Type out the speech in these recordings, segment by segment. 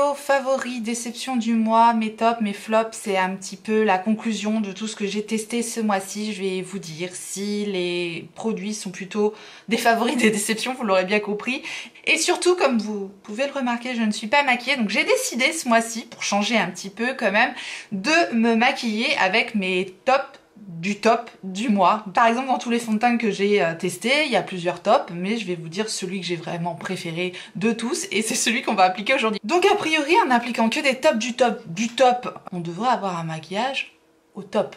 vidéo favori, déception du mois, mes tops, mes flops, c'est un petit peu la conclusion de tout ce que j'ai testé ce mois-ci. Je vais vous dire si les produits sont plutôt des favoris, des déceptions, vous l'aurez bien compris. Et surtout, comme vous pouvez le remarquer, je ne suis pas maquillée, donc j'ai décidé ce mois-ci, pour changer un petit peu quand même, de me maquiller avec mes tops du top du mois. Par exemple, dans tous les fonds de teint que j'ai testés, il y a plusieurs tops, mais je vais vous dire celui que j'ai vraiment préféré de tous, et c'est celui qu'on va appliquer aujourd'hui. Donc a priori, en n'appliquant que des tops du top, on devrait avoir un maquillage au top.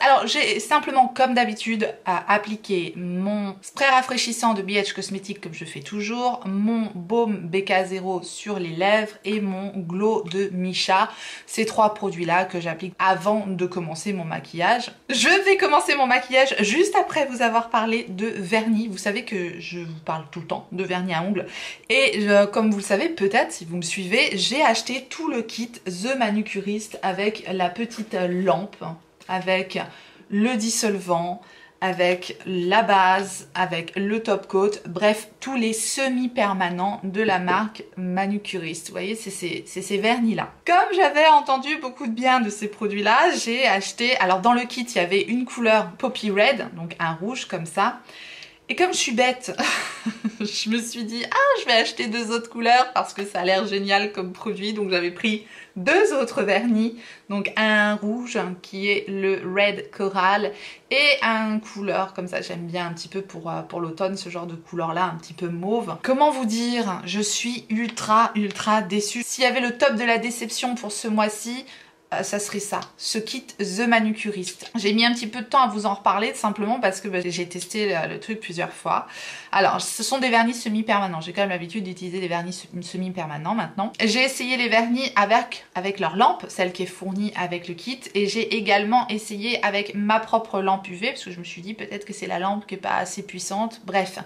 Alors j'ai simplement comme d'habitude appliqué mon spray rafraîchissant de BH Cosmetics comme je fais toujours, mon baume BK0 sur les lèvres et mon glow de Missha. Ces trois produits là que j'applique avant de commencer mon maquillage. Je vais commencer mon maquillage juste après vous avoir parlé de vernis. Vous savez que je vous parle tout le temps de vernis à ongles et comme vous le savez peut-être si vous me suivez, j'ai acheté tout le kit The Manucurist avec la petite lampe, avec le dissolvant, avec la base, avec le top coat, bref, tous les semi-permanents de la marque Manucurist. Vous voyez, c'est ces vernis-là. Comme j'avais entendu beaucoup de bien de ces produits-là, j'ai acheté, alors dans le kit, il y avait une couleur Poppy Red, donc un rouge comme ça. Et comme je suis bête, je me suis dit, ah, je vais acheter deux autres couleurs parce que ça a l'air génial comme produit. Donc j'avais pris deux autres vernis, donc un rouge qui est le Red Coral et un couleur, comme ça j'aime bien un petit peu pour l'automne, ce genre de couleur là, un petit peu mauve. Comment vous dire, je suis ultra déçue. S'il y avait le top de la déception pour ce mois-ci, ça serait ça, ce kit The Manucurist. J'ai mis un petit peu de temps à vous en reparler simplement parce que j'ai testé le truc plusieurs fois. Alors ce sont des vernis semi-permanents, j'ai quand même l'habitude d'utiliser des vernis semi-permanents maintenant. J'ai essayé les vernis avec leur lampe, celle qui est fournie avec le kit, et j'ai également essayé avec ma propre lampe UV parce que je me suis dit peut-être que c'est la lampe qui est pas assez puissante. Bref,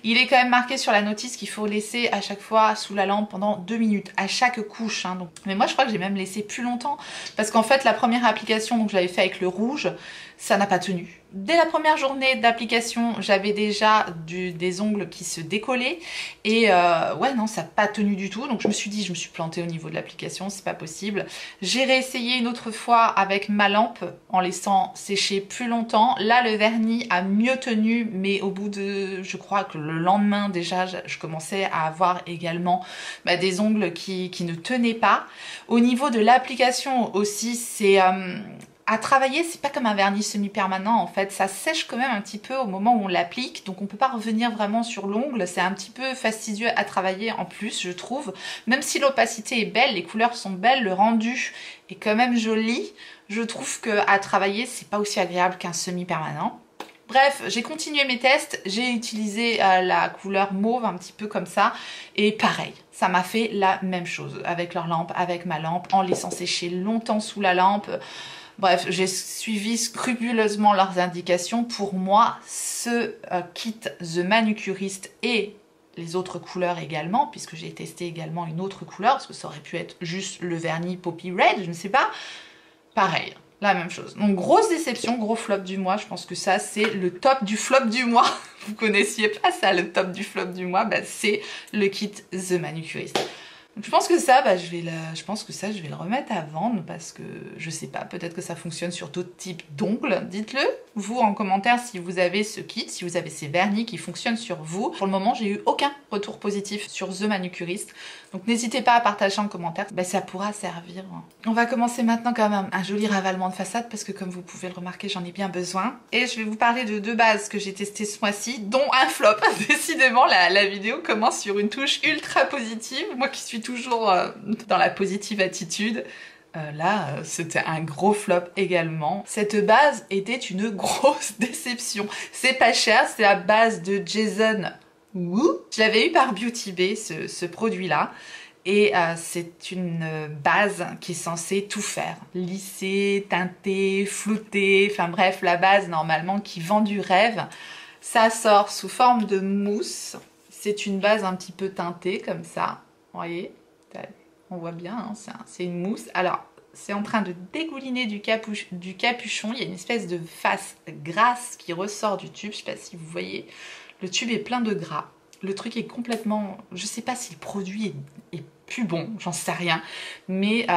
il est quand même marqué sur la notice qu'il faut laisser à chaque fois sous la lampe pendant 2 minutes à chaque couche, hein, donc. Mais moi je crois que j'ai même laissé plus longtemps. Parce qu'en fait, la première application, donc je l'avais fait avec le rouge, ça n'a pas tenu. Dès la première journée d'application, j'avais déjà des ongles qui se décollaient. Et ouais, non, ça n'a pas tenu du tout. Donc je me suis dit, je me suis plantée au niveau de l'application, c'est pas possible. J'ai réessayé une autre fois avec ma lampe en laissant sécher plus longtemps. Là, le vernis a mieux tenu, mais au bout de, je crois que le lendemain déjà, je commençais à avoir également des ongles qui ne tenaient pas. Au niveau de l'application aussi, c'est à travailler, c'est pas comme un vernis semi-permanent en fait, ça sèche quand même un petit peu au moment où on l'applique, donc on peut pas revenir vraiment sur l'ongle, c'est un petit peu fastidieux à travailler en plus je trouve, même si l'opacité est belle, les couleurs sont belles, le rendu est quand même joli, je trouve que à travailler c'est pas aussi agréable qu'un semi-permanent. Bref, j'ai continué mes tests, j'ai utilisé la couleur mauve un petit peu comme ça et pareil, ça m'a fait la même chose avec leur lampe, avec ma lampe, en laissant sécher longtemps sous la lampe. Bref, j'ai suivi scrupuleusement leurs indications. Pour moi, ce kit The Manucurist et les autres couleurs également, puisque j'ai testé également une autre couleur, parce que ça aurait pu être juste le vernis Poppy Red, je ne sais pas. Pareil, la même chose. Donc grosse déception, gros flop du mois. Je pense que ça, c'est le top du flop du mois. Vous connaissiez pas ça, le top du flop du mois, c'est le kit The Manucurist. Donc je pense que ça, je vais le remettre à vendre parce que je sais pas, peut-être que ça fonctionne sur d'autres types d'ongles. Dites-le, vous en commentaire si vous avez ce kit, si vous avez ces vernis qui fonctionnent sur vous. Pour le moment, j'ai eu aucun retour positif sur The Manucurist. Donc n'hésitez pas à partager en commentaire, ça pourra servir. On va commencer maintenant quand même un joli ravalement de façade parce que comme vous pouvez le remarquer, j'en ai bien besoin. Et je vais vous parler de deux bases que j'ai testées ce mois-ci, dont un flop. Décidément, la vidéo commence sur une touche ultra positive. Moi qui suis toujours dans la positive attitude. Là, c'était un gros flop également. Cette base était une grosse déception. C'est pas cher, c'est la base de Jason Wu. Je l'avais eu par Beauty Bay, ce produit-là. Et c'est une base qui est censée tout faire. Lisser, teinter, flouter, enfin bref, la base normalement qui vend du rêve. Ça sort sous forme de mousse. C'est une base un petit peu teintée comme ça. Vous voyez ? On voit bien, hein, c'est une mousse. Alors, c'est en train de dégouliner du capuchon. Il y a une espèce de face grasse qui ressort du tube. Je ne sais pas si vous voyez. Le tube est plein de gras. Le truc est complètement... Je ne sais pas si le produit est plus bon, j'en sais rien. Mais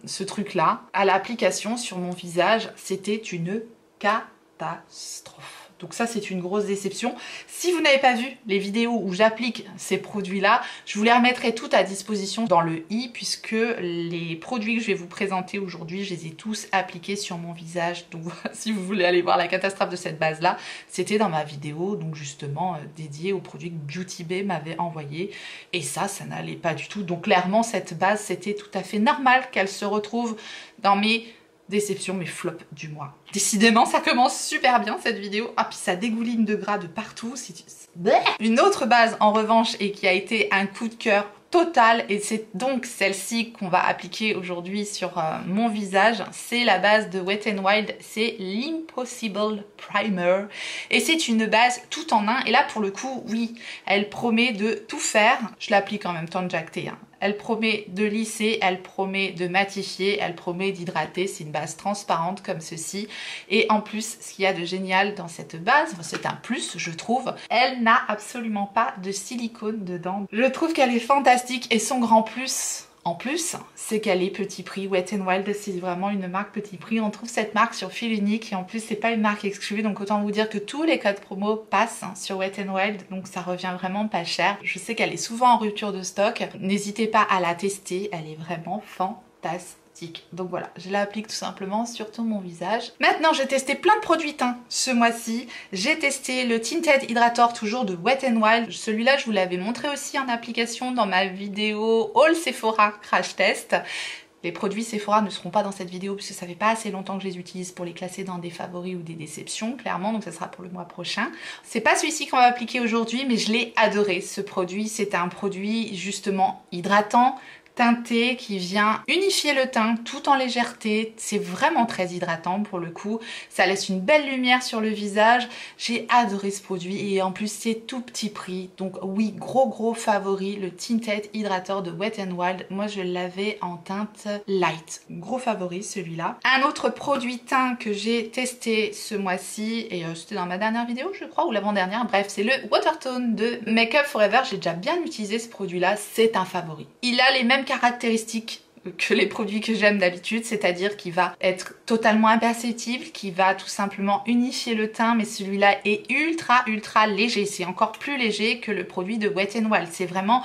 ce truc-là, à l'application sur mon visage, c'était une catastrophe. Donc ça, c'est une grosse déception. Si vous n'avez pas vu les vidéos où j'applique ces produits-là, je vous les remettrai toutes à disposition dans le i, puisque les produits que je vais vous présenter aujourd'hui, je les ai tous appliqués sur mon visage. Donc voilà, si vous voulez aller voir la catastrophe de cette base-là, c'était dans ma vidéo, donc justement dédiée aux produits que Beauty Bay m'avait envoyé. Et ça n'allait pas du tout. Donc clairement, cette base, c'était tout à fait normal qu'elle se retrouve dans mes déception, mes flops du mois. Décidément, ça commence super bien cette vidéo. Ah, puis ça dégouline de gras de partout. Une autre base en revanche et qui a été un coup de cœur total, et c'est donc celle-ci qu'on va appliquer aujourd'hui sur mon visage, c'est la base de Wet n Wild, c'est l'Impossible Primer, et c'est une base tout en un, et là pour le coup, oui, elle promet de tout faire. Je l'applique en même temps de Jack T, hein. Elle promet de lisser, elle promet de matifier, elle promet d'hydrater. C'est une base transparente comme ceci. Et en plus, ce qu'il y a de génial dans cette base, c'est un plus, je trouve, elle n'a absolument pas de silicone dedans. Je trouve qu'elle est fantastique, et son grand plus, en plus, c'est qu'elle est petit prix. Wet n Wild, c'est vraiment une marque petit prix. On trouve cette marque sur fil unique, et en plus, c'est pas une marque exclusive. Donc autant vous dire que tous les codes promo passent sur Wet n Wild. Donc ça revient vraiment pas cher. Je sais qu'elle est souvent en rupture de stock. N'hésitez pas à la tester. Elle est vraiment fantastique. Donc voilà, je l'applique tout simplement sur tout mon visage. Maintenant, j'ai testé plein de produits teints ce mois-ci. J'ai testé le Tinted Hydrator, toujours de Wet n Wild. Celui-là, je vous l'avais montré aussi en application dans ma vidéo Haul Sephora Crash Test. Les produits Sephora ne seront pas dans cette vidéo puisque ça fait pas assez longtemps que je les utilise pour les classer dans des favoris ou des déceptions, clairement, donc ça sera pour le mois prochain. C'est pas celui-ci qu'on va appliquer aujourd'hui, mais je l'ai adoré, ce produit. C'est un produit justement hydratant, teinté, qui vient unifier le teint tout en légèreté. C'est vraiment très hydratant pour le coup. Ça laisse une belle lumière sur le visage. J'ai adoré ce produit, et en plus c'est tout petit prix. Donc oui, gros favori, le Tinted Hydrator de Wet n Wild. Moi je l'avais en teinte light. Gros favori celui-là. Un autre produit teint que j'ai testé ce mois-ci, et c'était dans ma dernière vidéo je crois, ou l'avant-dernière, bref, c'est le Watertone de Make Up For Ever. J'ai déjà bien utilisé ce produit-là, c'est un favori. Il a les mêmes caractéristiques que les produits que j'aime d'habitude, c'est-à-dire qu'il va être totalement imperceptible, qui va tout simplement unifier le teint, mais celui-là est ultra léger. C'est encore plus léger que le produit de Wet n Wild. C'est vraiment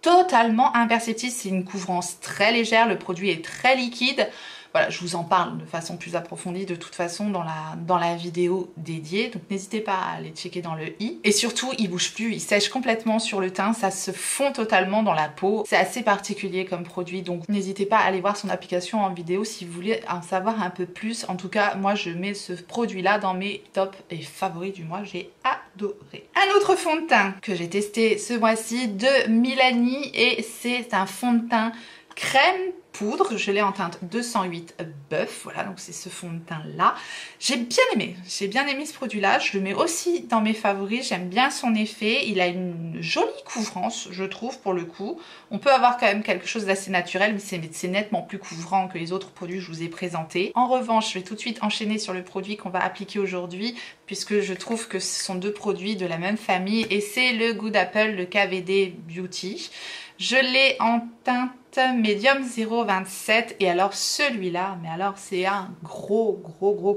totalement imperceptible, c'est une couvrance très légère, le produit est très liquide. Voilà, je vous en parle de façon plus approfondie de toute façon dans la vidéo dédiée, donc n'hésitez pas à aller checker dans le i. Et surtout, il bouge plus, il sèche complètement sur le teint, ça se fond totalement dans la peau. C'est assez particulier comme produit, donc n'hésitez pas à aller voir son application en vidéo si vous voulez en savoir un peu plus. En tout cas, moi je mets ce produit-là dans mes tops et favoris du mois, j'ai adoré. Un autre fond de teint que j'ai testé ce mois-ci de Milani, et c'est un fond de teint crème poudre, je l'ai en teinte 208 Buff, voilà, donc c'est ce fond de teint là. J'ai bien aimé ce produit là, je le mets aussi dans mes favoris, j'aime bien son effet, il a une jolie couvrance je trouve pour le coup. On peut avoir quand même quelque chose d'assez naturel, mais c'est nettement plus couvrant que les autres produits que je vous ai présentés. En revanche, je vais tout de suite enchaîner sur le produit qu'on va appliquer aujourd'hui, puisque je trouve que ce sont deux produits de la même famille, et c'est le Good Apple, le KVD Beauty. Je l'ai en teinte médium 0,27, et alors celui-là, mais alors c'est un gros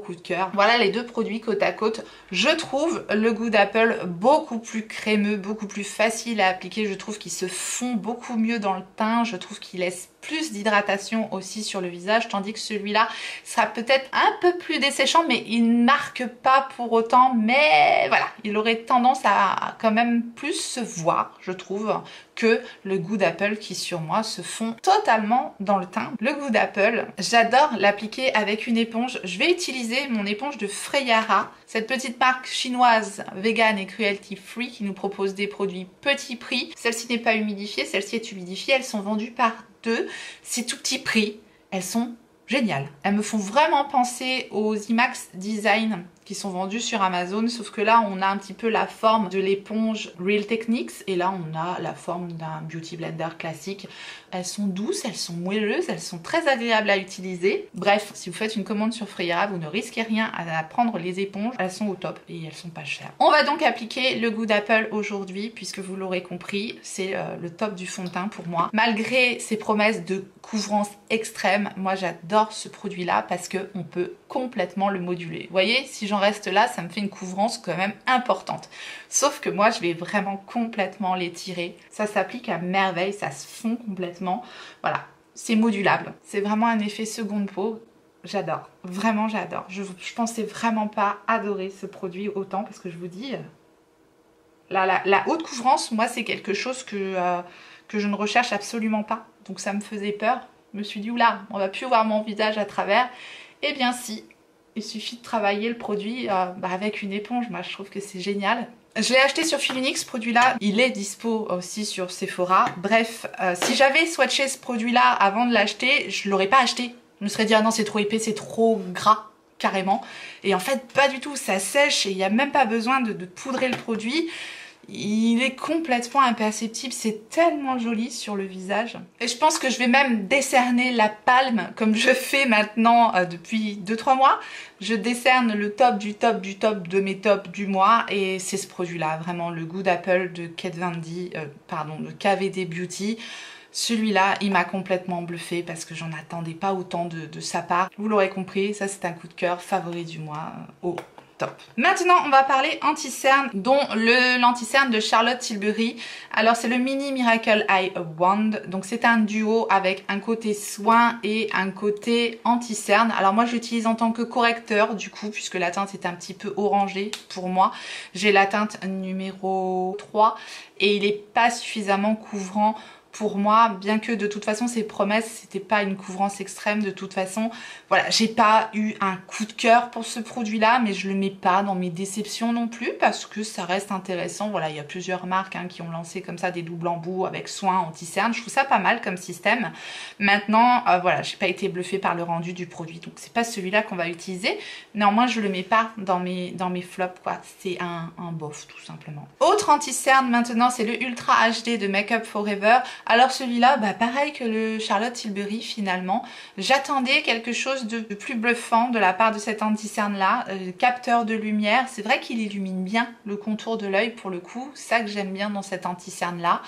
coup de cœur. Voilà les deux produits côte à côte. Je trouve le Good Apple beaucoup plus crémeux, beaucoup plus facile à appliquer. Je trouve qu'il se fond beaucoup mieux dans le teint. Je trouve qu'il laisse plus d'hydratation aussi sur le visage, tandis que celui-là sera peut-être un peu plus desséchant, mais il ne marque pas pour autant. Mais voilà, il aurait tendance à quand même plus se voir, je trouve, que le Good Apple qui sur moi se fond totalement dans le teint. Le Good Apple, j'adore l'appliquer avec une éponge. Je vais utiliser mon éponge de Freyara, cette petite marque chinoise vegan et cruelty free qui nous propose des produits petit prix. Celle-ci n'est pas humidifiée, celle-ci est humidifiée. Elles sont vendues par deux. C'est tout petit prix. Elles sont géniales. Elles me font vraiment penser aux IMAX Design qui sont vendus sur Amazon, sauf que là on a un petit peu la forme de l'éponge Real Techniques et là on a la forme d'un Beauty Blender classique. Elles sont douces, elles sont moelleuses, elles sont très agréables à utiliser. Bref, si vous faites une commande sur Frayera, vous ne risquez rien à prendre les éponges, elles sont au top et elles sont pas chères. On va donc appliquer le Good Apple aujourd'hui, puisque vous l'aurez compris, c'est le top du fond de teint pour moi. Malgré ses promesses de couvrance extrême, moi j'adore ce produit là parce qu'on peut complètement le moduler. Vous voyez, si j'en reste là, ça me fait une couvrance quand même importante. Sauf que moi je vais vraiment complètement l'étirer. Ça s'applique à merveille, ça se fond complètement. Voilà, c'est modulable. C'est vraiment un effet seconde peau. J'adore, vraiment j'adore. Je pensais vraiment pas adorer ce produit autant parce que je vous dis, la haute couvrance, moi c'est quelque chose que je ne recherche absolument pas. Donc ça me faisait peur. Je me suis dit, oula, on va plus voir mon visage à travers. Eh bien si, il suffit de travailler le produit avec une éponge. Moi je trouve que c'est génial. Je l'ai acheté sur Philunix, ce produit-là. Il est dispo aussi sur Sephora. Bref, si j'avais swatché ce produit-là avant de l'acheter, je l'aurais pas acheté. Je me serais dit, ah non, c'est trop épais, c'est trop gras, carrément. Et en fait, pas du tout, ça sèche et il n'y a même pas besoin de poudrer le produit. Il est complètement imperceptible, c'est tellement joli sur le visage. Et je pense que je vais même décerner la palme, comme je fais maintenant depuis 2-3 mois. Je décerne le top du top du top de mes tops du mois. Et c'est ce produit-là, vraiment le Good Apple de de KVD Beauty. Celui-là, il m'a complètement bluffé parce que j'en attendais pas autant de sa part. Vous l'aurez compris, ça c'est un coup de cœur favori du mois. Top. Maintenant, on va parler anti-cerne, dont l'anti-cerne de Charlotte Tilbury. Alors, c'est le Mini Miracle Eye Wand. Donc, c'est un duo avec un côté soin et un côté anti-cerne. Alors, moi, je l'utilise en tant que correcteur, du coup, puisque la teinte est un petit peu orangée pour moi. J'ai la teinte numéro 3 et il n'est pas suffisamment couvrant pour moi, bien que de toute façon ces promesses c'était pas une couvrance extrême de toute façon. Voilà, j'ai pas eu un coup de cœur pour ce produit là, mais je le mets pas dans mes déceptions non plus parce que ça reste intéressant. Voilà, il y a plusieurs marques qui ont lancé comme ça des doubles embouts avec soin anti-cerne. Je trouve ça pas mal comme système. Maintenant, voilà, j'ai pas été bluffée par le rendu du produit, donc c'est pas celui-là qu'on va utiliser. Néanmoins, je le mets pas dans mes flops quoi. C'est un bof tout simplement. Autre anti-cerne maintenant, c'est le Ultra HD de Make Up Forever. Alors celui-là, pareil que le Charlotte Tilbury finalement, j'attendais quelque chose de plus bluffant de la part de cet anti-cerne là, capteur de lumière. C'est vrai qu'il illumine bien le contour de l'œil pour le coup, c'est ça que j'aime bien dans cet anti-cerne là.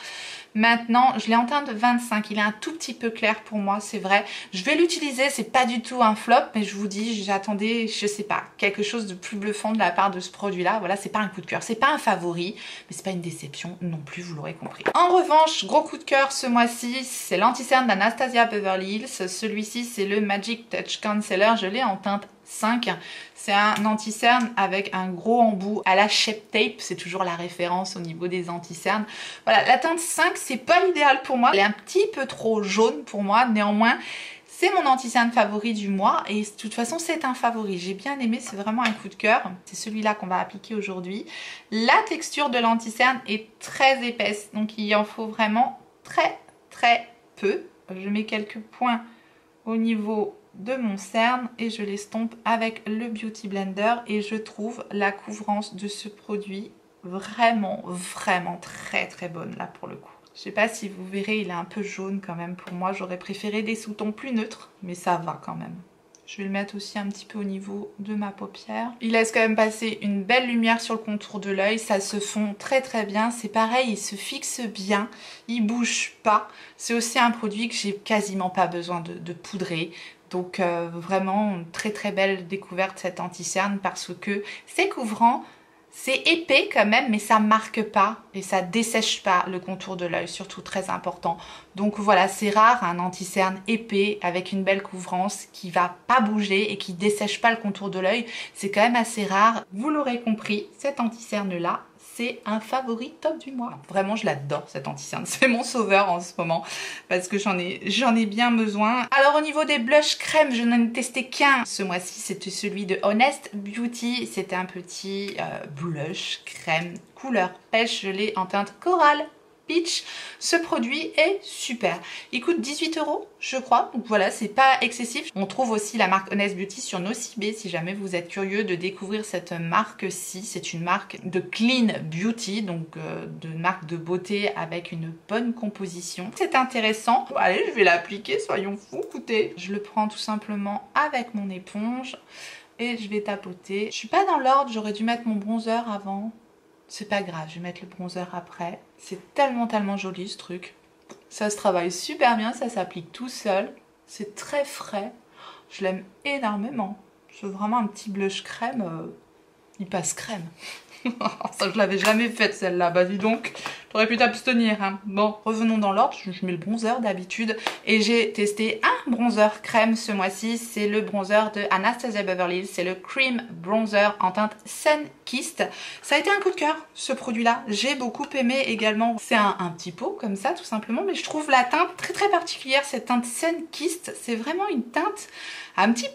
Maintenant, je l'ai en teinte 25, il est un tout petit peu clair pour moi, c'est vrai. Je vais l'utiliser, c'est pas du tout un flop, mais je vous dis, j'attendais, je sais pas, quelque chose de plus bluffant de la part de ce produit-là. Voilà, c'est pas un coup de cœur, c'est pas un favori, mais c'est pas une déception non plus, vous l'aurez compris. En revanche, gros coup de cœur ce mois-ci, c'est l'anti-cerne d'Anastasia Beverly Hills. Celui-ci, c'est le Magic Touch Concealer, je l'ai en teinte 5. C'est un anti-cerne avec un gros embout à la Shape Tape, c'est toujours la référence au niveau des anti-cernes. Voilà, la teinte 5, c'est pas l'idéal pour moi, elle est un petit peu trop jaune pour moi, néanmoins, c'est mon anti-cerne favori du mois et de toute façon c'est un favori, j'ai bien aimé, c'est vraiment un coup de cœur. C'est celui-là qu'on va appliquer aujourd'hui. La texture de l'anti-cerne est très épaisse, donc il en faut vraiment très peu. Je mets quelques points au niveau de mon cerne et je l'estompe avec le Beauty Blender et je trouve la couvrance de ce produit vraiment très bonne là pour le coup. Je sais pas si vous verrez, il est un peu jaune quand même pour moi, j'aurais préféré des sous-tons plus neutres, mais ça va quand même. Je vais le mettre aussi un petit peu au niveau de ma paupière. Il laisse quand même passer une belle lumière sur le contour de l'œil. Ça se fond très bien. C'est pareil, il se fixe bien. Il bouge pas. C'est aussi un produit que j'ai quasiment pas besoin de poudrer. Donc vraiment très belle découverte cet anti-cerne parce que c'est couvrant. C'est épais quand même, mais ça marque pas et ça dessèche pas le contour de l'œil, surtout très important. Donc voilà, c'est rare un anti-cerne épais avec une belle couvrance qui va pas bouger et qui dessèche pas le contour de l'œil. C'est quand même assez rare. Vous l'aurez compris, cet anti-cerne là, c'est un favori top du mois. Vraiment, je l'adore cet anti-cerne. C'est mon sauveur en ce moment parce que j'en ai bien besoin. Alors au niveau des blushs crème, je n'en ai testé qu'un ce mois-ci. C'était celui de Honest Beauty. C'était un petit blush crème couleur pêche. Je l'ai en teinte Coral Beach. Ce produit est super. Il coûte 18 € je crois, donc voilà, c'est pas excessif. On trouve aussi la marque Honest Beauty sur Nocibé si jamais vous êtes curieux de découvrir cette marque-ci. C'est une marque de clean beauty, donc de marque de beauté avec une bonne composition. C'est intéressant. Bon, allez, je vais l'appliquer, soyons fous, écoutez. Je le prends tout simplement avec mon éponge et je vais tapoter. Je suis pas dans l'ordre, j'aurais dû mettre mon bronzer avant. C'est pas grave, je vais mettre le bronzer après. C'est tellement joli ce truc. Ça se travaille super bien, ça s'applique tout seul. C'est très frais. Je l'aime énormément. C'est vraiment un petit blush crème. Il passe crème. Ça, je l'avais jamais faite celle-là. Bah dis donc, t'aurais pu t'abstenir. Hein. Bon, revenons dans l'ordre. Je mets le bronzer d'habitude. Et j'ai testé un bronzer crème ce mois-ci. C'est le bronzer de Anastasia Beverly Hills. C'est le Cream Bronzer en teinte Sun Kissed. Ça a été un coup de cœur, ce produit-là. J'ai beaucoup aimé également. C'est un petit pot comme ça, tout simplement. Mais je trouve la teinte très particulière. Cette teinte Sun Kissed, c'est vraiment une teinte un petit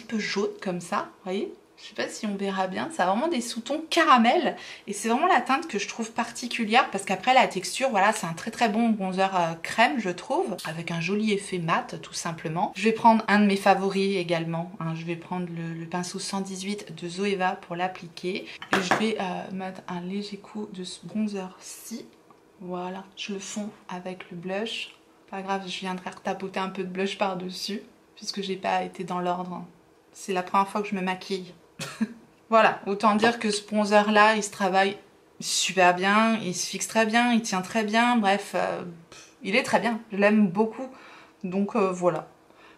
peu jaune comme ça. Vous voyez ? Je sais pas si on verra bien, ça a vraiment des sous-tons caramel et c'est vraiment la teinte que je trouve particulière parce qu'après la texture, voilà, c'est un très bon bronzer crème je trouve, avec un joli effet mat tout simplement. Je vais prendre un de mes favoris également, hein. Je vais prendre le pinceau 118 de Zoeva pour l'appliquer et je vais mettre un léger coup de ce bronzer-ci. Voilà, je le fonds avec le blush. Pas grave, je viendrai retapoter un peu de blush par-dessus puisque j'ai pas été dans l'ordre. C'est la première fois que je me maquille. Voilà, autant dire que ce bronzer là il se travaille super bien, il se fixe très bien, il tient très bien, bref, il est très bien, je l'aime beaucoup, donc voilà.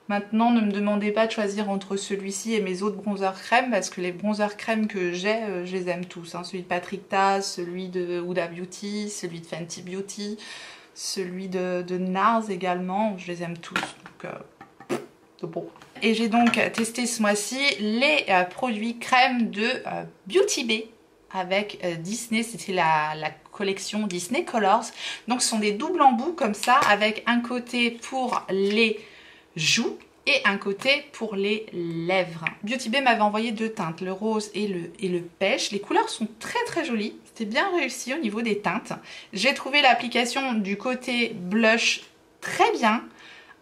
Maintenant ne me demandez pas de choisir entre celui-ci et mes autres bronzers crème parce que les bronzers crème que j'ai, je les aime tous, hein. Celui de Patrick Ta, celui de Huda Beauty, celui de Fenty Beauty, celui de NARS également, je les aime tous, donc bon. Et j'ai donc testé ce mois-ci les produits crème de Beauty Bay avec Disney. C'était la collection Disney Colors. Donc ce sont des doubles embouts comme ça avec un côté pour les joues et un côté pour les lèvres. Beauty Bay m'avait envoyé deux teintes, le rose et le pêche. Les couleurs sont très jolies. C'était bien réussi au niveau des teintes. J'ai trouvé l'application du côté blush très bien.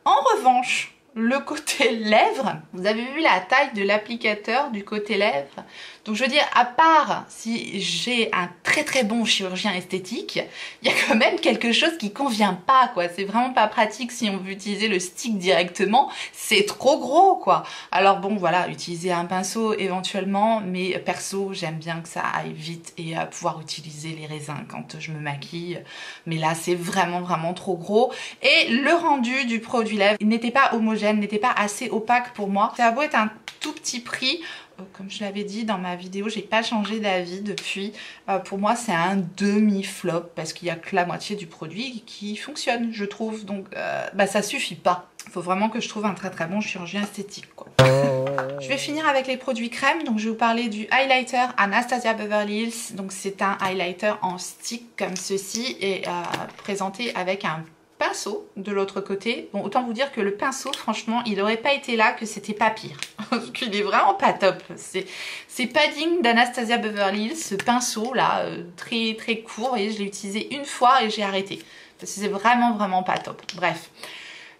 En revanche, le côté lèvres, vous avez vu la taille de l'applicateur du côté lèvres. Donc je veux dire, à part si j'ai un très bon chirurgien esthétique, il y a quand même quelque chose qui convient pas quoi. C'est vraiment pas pratique si on veut utiliser le stick directement, c'est trop gros quoi. Alors bon voilà, utiliser un pinceau éventuellement, mais perso j'aime bien que ça aille vite et pouvoir utiliser les raisins quand je me maquille. Mais là c'est vraiment trop gros. Et le rendu du produit lèvres, il n'était pas homogène, n'était pas assez opaque pour moi. Ça a beau être un tout petit prix, comme je l'avais dit dans ma vidéo, j'ai pas changé d'avis depuis. Pour moi c'est un demi-flop parce qu'il y a que la moitié du produit qui fonctionne je trouve. Donc ça suffit pas. Il faut vraiment que je trouve un très bon chirurgien esthétique quoi. Je vais finir avec les produits crème. Donc je vais vous parler du highlighter Anastasia Beverly Hills. Donc c'est un highlighter en stick comme ceci et présenté avec un pinceau de l'autre côté. Bon, autant vous dire que le pinceau, franchement, il n'aurait pas été là que c'était pas pire. Parce qu'il est vraiment pas top. C'est pas digne d'Anastasia Beverly Hills, ce pinceau là, très court. Vous voyez, je l'ai utilisé une fois et j'ai arrêté. Parce que c'est vraiment pas top. Bref.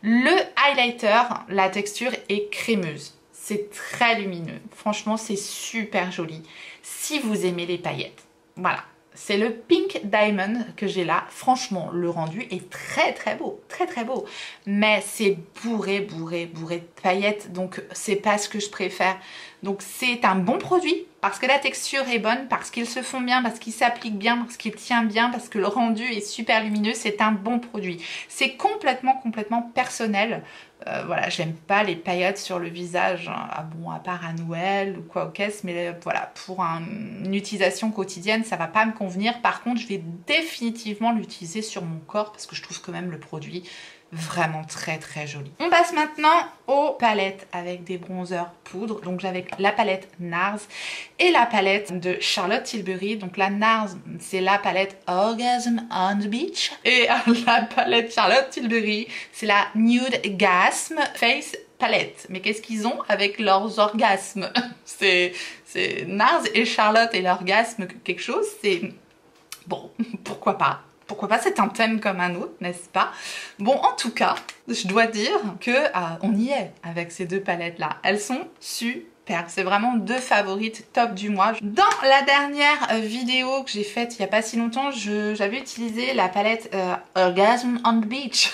Le highlighter, la texture est crémeuse. C'est très lumineux. Franchement, c'est super joli. Si vous aimez les paillettes. Voilà. C'est le Pink Diamond que j'ai là. Franchement, le rendu est très beau. Très beau. Mais c'est bourré de paillettes. Donc, c'est pas ce que je préfère. Donc, c'est un bon produit. Parce que la texture est bonne. Parce qu'ils se font bien. Parce qu'ils s'appliquent bien. Parce qu'ils tiennent bien. Parce que le rendu est super lumineux. C'est un bon produit. C'est complètement personnel. Voilà, j'aime pas les paillettes sur le visage, hein. Ah bon, à part à Noël ou quoi au caisse, mais voilà, pour une utilisation quotidienne, ça va pas me convenir. Par contre, je vais définitivement l'utiliser sur mon corps parce que je trouve quand même le produit vraiment très joli. On passe maintenant aux palettes avec des bronzers poudre. Donc j'avais la palette NARS et la palette de Charlotte Tilbury. Donc la NARS, c'est la palette Orgasm on the Beach. Et la palette Charlotte Tilbury, c'est la Nude Gasm Face Palette. Mais qu'est-ce qu'ils ont avec leurs orgasmes? C'est NARS et Charlotte et l'orgasme quelque chose, c'est... Bon, pourquoi pas? pourquoi pas, c'est un thème comme un autre, n'est-ce pas? Bon, en tout cas, je dois dire que on y est avec ces deux palettes-là. Elles sont super. C'est vraiment deux favorites top du mois. Dans la dernière vidéo que j'ai faite il n'y a pas si longtemps, j'avais utilisé la palette Orgasm on the Beach.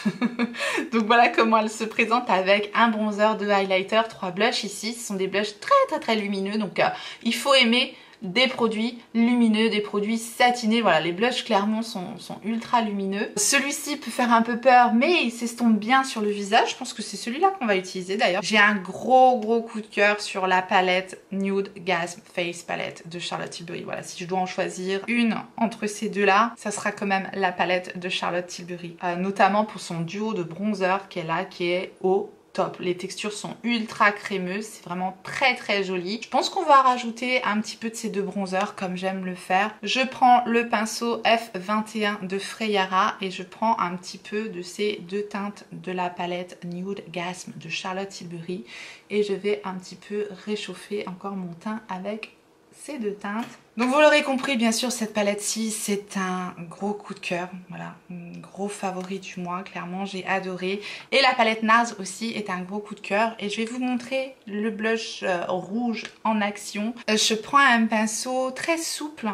Donc voilà comment elle se présente avec un bronzer, deux highlighters, trois blushs ici. Ce sont des blushs très lumineux, donc il faut aimer des produits lumineux, des produits satinés. Voilà, les blushs clairement sont ultra lumineux. Celui-ci peut faire un peu peur, mais il s'estompe bien sur le visage. Je pense que c'est celui-là qu'on va utiliser d'ailleurs. J'ai un gros coup de cœur sur la palette Nude Gasm Face Palette de Charlotte Tilbury. Voilà, si je dois en choisir une entre ces deux-là, ça sera quand même la palette de Charlotte Tilbury. Notamment pour son duo de bronzer qu'elle a, qui est au top. Les textures sont ultra crémeuses, c'est vraiment très joli. Je pense qu'on va rajouter un petit peu de ces deux bronzers comme j'aime le faire. Je prends le pinceau F21 de Freyara et je prends un petit peu de ces deux teintes de la palette Nude Gasm de Charlotte Tilbury et je vais un petit peu réchauffer encore mon teint avec ces deux teintes. Donc vous l'aurez compris, bien sûr, cette palette-ci, c'est un gros coup de cœur. Voilà, un gros favori du mois, clairement, j'ai adoré. Et la palette NARS aussi est un gros coup de cœur. Et je vais vous montrer le blush rouge en action. Je prends un pinceau très souple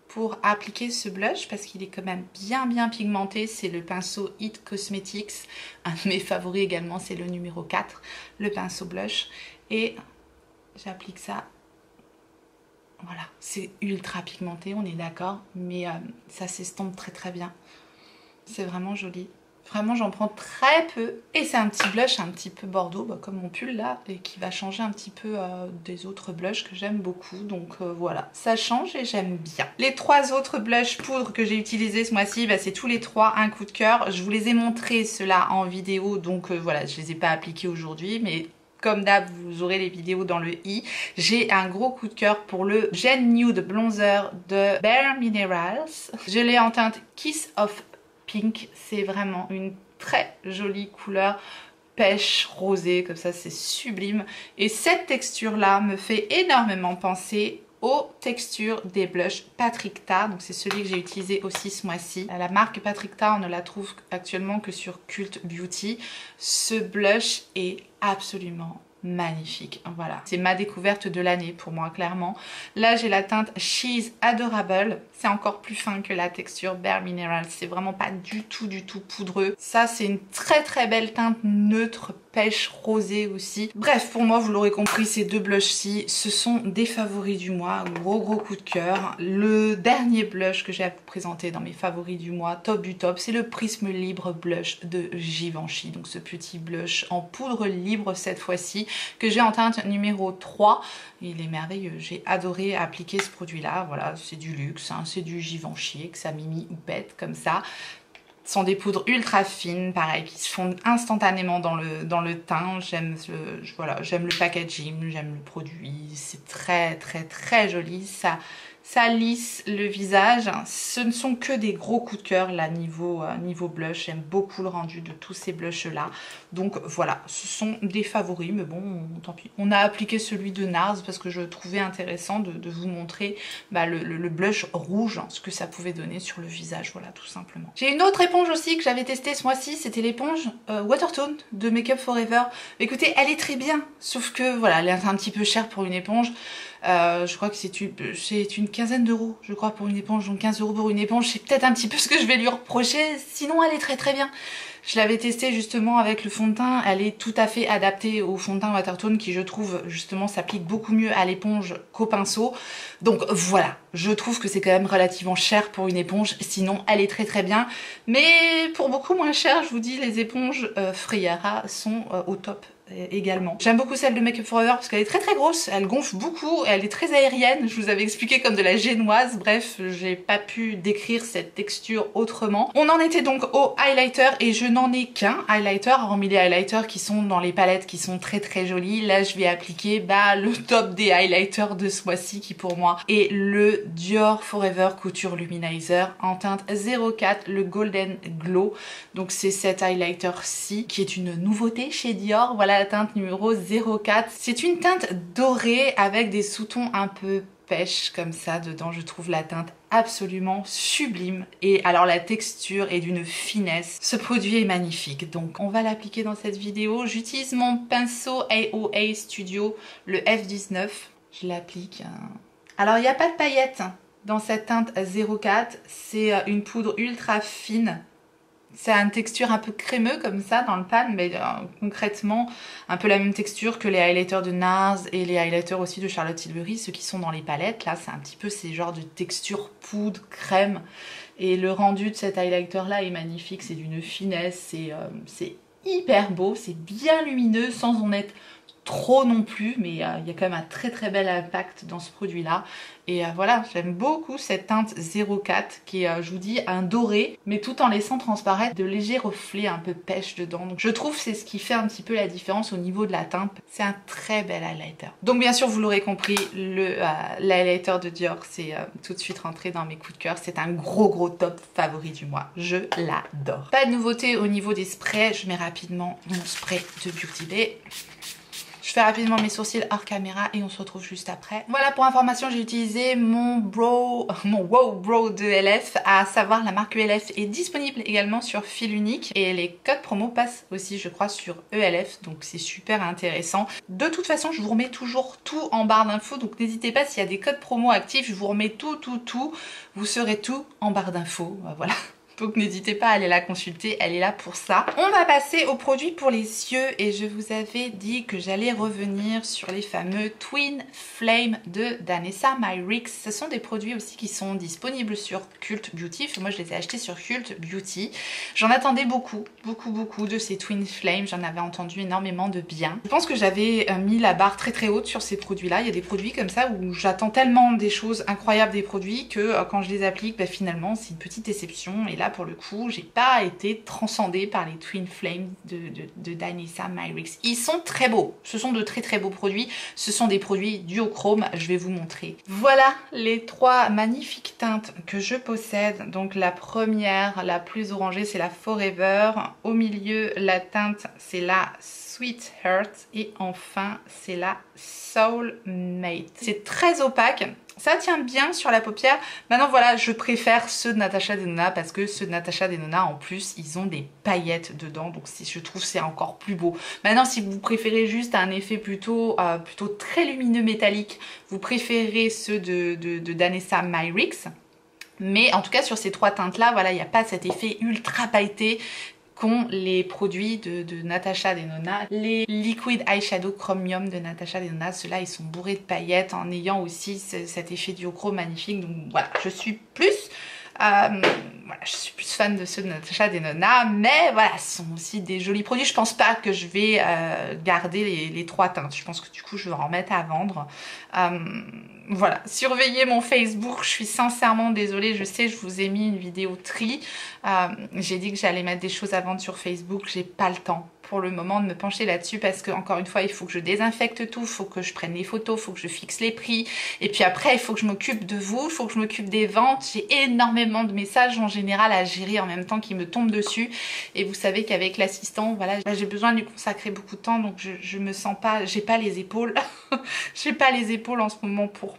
pour appliquer ce blush parce qu'il est quand même bien pigmenté. C'est le pinceau It Cosmetics. Un de mes favoris également, c'est le numéro 4, le pinceau blush. Et j'applique ça. Voilà, c'est ultra pigmenté, on est d'accord, mais ça s'estompe très bien. C'est vraiment joli. Vraiment, j'en prends très peu. Et c'est un petit blush un petit peu bordeaux, comme mon pull là, et qui va changer un petit peu des autres blushs que j'aime beaucoup. Donc voilà, ça change et j'aime bien. Les trois autres blushs poudre que j'ai utilisés ce mois-ci, c'est tous les trois un coup de cœur. Je vous les ai montrés ceux-là en vidéo, donc voilà, je les ai pas appliqués aujourd'hui, mais... Comme d'hab, vous aurez les vidéos dans le i. J'ai un gros coup de cœur pour le Gen Nude Bronzer de Bare Minerals. Je l'ai en teinte Kiss of Pink. C'est vraiment une très jolie couleur pêche rosée, comme ça c'est sublime. Et cette texture-là me fait énormément penser aux textures des blushs Patrickta. Donc c'est celui que j'ai utilisé aussi ce mois-ci. La marque Patrickta, on ne la trouve actuellement que sur Cult Beauty. Ce blush est absolument magnifique. Voilà, c'est ma découverte de l'année pour moi, clairement. Là, j'ai la teinte She's Adorable. C'est encore plus fin que la texture Bare Minerals. C'est vraiment pas du tout poudreux. Ça, c'est une très belle teinte neutre, pêche rosée aussi. Bref, pour moi, vous l'aurez compris, ces deux blushs-ci, ce sont des favoris du mois. Gros coup de cœur. Le dernier blush que j'ai à vous présenter dans mes favoris du mois, top du top, c'est le Prisme Libre Blush de Givenchy. Donc ce petit blush en poudre libre cette fois-ci, que j'ai en teinte numéro 3. Il est merveilleux, j'ai adoré appliquer ce produit-là. Voilà, c'est du luxe, hein, c'est du Givenchy, que ça mimi ou pète comme ça. Ce sont des poudres ultra fines, pareil, qui se fondent instantanément dans le teint. J'aime j'aime le packaging, j'aime le produit. C'est très joli. Ça lisse le visage. Ce ne sont que des gros coups de cœur là niveau blush. J'aime beaucoup le rendu de tous ces blushs là. Donc voilà, ce sont des favoris, mais bon, tant pis. On a appliqué celui de NARS parce que je trouvais intéressant de vous montrer le blush rouge, ce que ça pouvait donner sur le visage, voilà, tout simplement. J'ai une autre éponge aussi que j'avais testée ce mois-ci, c'était l'éponge Watertone de Make Up For Ever. Écoutez, elle est très bien, sauf que voilà, elle est un petit peu chère pour une éponge. Je crois que c'est une quinzaine d'euros, je crois, pour une éponge. Donc 15 € pour une éponge, c'est peut-être un petit peu ce que je vais lui reprocher. Sinon, elle est très bien. Je l'avais testée justement avec le fond de teint. Elle est tout à fait adaptée au fond de teint Watertone qui, je trouve, justement, s'applique beaucoup mieux à l'éponge qu'au pinceau. Donc voilà, je trouve que c'est quand même relativement cher pour une éponge. Sinon, elle est très bien. Mais pour beaucoup moins cher, je vous dis, les éponges Freyara sont au top également. J'aime beaucoup celle de Make Up For Ever parce qu'elle est très grosse, elle gonfle beaucoup, elle est très aérienne. Je vous avais expliqué comme de la génoise, bref, j'ai pas pu décrire cette texture autrement. On en était donc au highlighter et je n'en ai qu'un highlighter, hormis les highlighters qui sont dans les palettes qui sont très jolis. Là, je vais appliquer le top des highlighters de ce mois-ci qui pour moi est le Dior Forever Couture Luminizer en teinte 04, le Golden Glow. Donc c'est cet highlighter-ci qui est une nouveauté chez Dior. Voilà la teinte numéro 04. C'est une teinte dorée avec des sous-tons un peu pêche comme ça dedans. Je trouve la teinte absolument sublime. Et alors la texture est d'une finesse. Ce produit est magnifique. Donc on va l'appliquer dans cette vidéo. J'utilise mon pinceau AOA Studio, le F19. Je l'applique. Alors il n'y a pas de paillettes dans cette teinte 04. C'est une poudre ultra fine. C'est une texture un peu crémeux comme ça dans le pan, mais concrètement un peu la même texture que les highlighters de NARS et les highlighters aussi de Charlotte Tilbury, ceux qui sont dans les palettes. Là c'est un petit peu ces genres de texture poudre, crème, et le rendu de cet highlighter là est magnifique, c'est d'une finesse, c'est hyper beau, c'est bien lumineux sans en être trop non plus, mais il y a quand même un très bel impact dans ce produit là. Et voilà, j'aime beaucoup cette teinte 04 qui est, je vous dis, un doré, mais tout en laissant transparaître de légers reflets un peu pêche dedans. Donc je trouve que c'est ce qui fait un petit peu la différence au niveau de la teinte. C'est un très bel highlighter. Donc bien sûr, vous l'aurez compris, l'highlighter de Dior, c'est tout de suite rentré dans mes coups de cœur. C'est un gros top favori du mois. Je l'adore. Pas de nouveauté au niveau des sprays. Je mets rapidement mon spray de Beauty Bay. Je fais rapidement mes sourcils hors caméra et on se retrouve juste après. Voilà, pour information, j'ai utilisé mon Wow Brow de LF, à savoir la marque ELF est disponible également sur fil unique et les codes promo passent aussi, je crois, sur ELF, donc c'est super intéressant. De toute façon, je vous remets toujours tout en barre d'infos, donc n'hésitez pas, s'il y a des codes promo actifs, je vous remets tout, vous serez tout en barre d'infos, voilà. Donc n'hésitez pas à aller la consulter, elle est là pour ça. On va passer aux produits pour les yeux et je vous avais dit que j'allais revenir sur les fameux Twin Flame de Danessa Myricks. Ce sont des produits aussi qui sont disponibles sur Cult Beauty. Moi je les ai achetés sur Cult Beauty. J'en attendais beaucoup de ces Twin Flame. J'en avais entendu énormément de bien. Je pense que j'avais mis la barre très haute sur ces produits-là. Il y a des produits comme ça où j'attends tellement des choses incroyables des produits que quand je les applique, bah, finalement c'est une petite déception. Et là pour le coup, j'ai pas été transcendée par les Twin Flame de Danessa Myricks. Ils sont très beaux. Ce sont de très beaux produits. Ce sont des produits duochrome. Je vais vous montrer. Voilà les trois magnifiques teintes que je possède. Donc la première, la plus orangée, c'est la Forever. Au milieu, la teinte, c'est la Sweetheart. Et enfin, c'est la Soulmate. C'est très opaque. Ça tient bien sur la paupière. Maintenant voilà, je préfère ceux de Natasha Denona parce que ceux de Natasha Denona en plus ils ont des paillettes dedans, donc je trouve c'est encore plus beau. Maintenant si vous préférez juste un effet plutôt très lumineux métallique, vous préférez ceux de Danessa Myricks. Mais en tout cas sur ces trois teintes là, voilà, il n'y a pas cet effet ultra pailleté qu'ont les produits de Natasha Denona. Les Liquid Eyeshadow Chromium de Natasha Denona, ceux-là ils sont bourrés de paillettes en ayant aussi cet effet duochrome magnifique. Donc voilà, je suis plus fan de ceux de Natasha Denona, mais voilà, ce sont aussi des jolis produits. Je pense pas que je vais garder les trois teintes. Je pense que du coup je vais en remettre à vendre. Voilà, surveillez mon Facebook, je suis sincèrement désolée, je sais, je vous ai mis une vidéo tri. J'ai dit que j'allais mettre des choses à vendre sur Facebook, j'ai pas le temps pour le moment de me pencher là-dessus parce que encore une fois il faut que je désinfecte tout, il faut que je prenne les photos, il faut que je fixe les prix et puis après il faut que je m'occupe de vous, il faut que je m'occupe des ventes. J'ai énormément de messages en général à gérer en même temps qui me tombent dessus et vous savez qu'avec l'assistant, voilà, j'ai besoin de lui consacrer beaucoup de temps, donc je me sens pas, j'ai pas les épaules j'ai pas les épaules en ce moment pour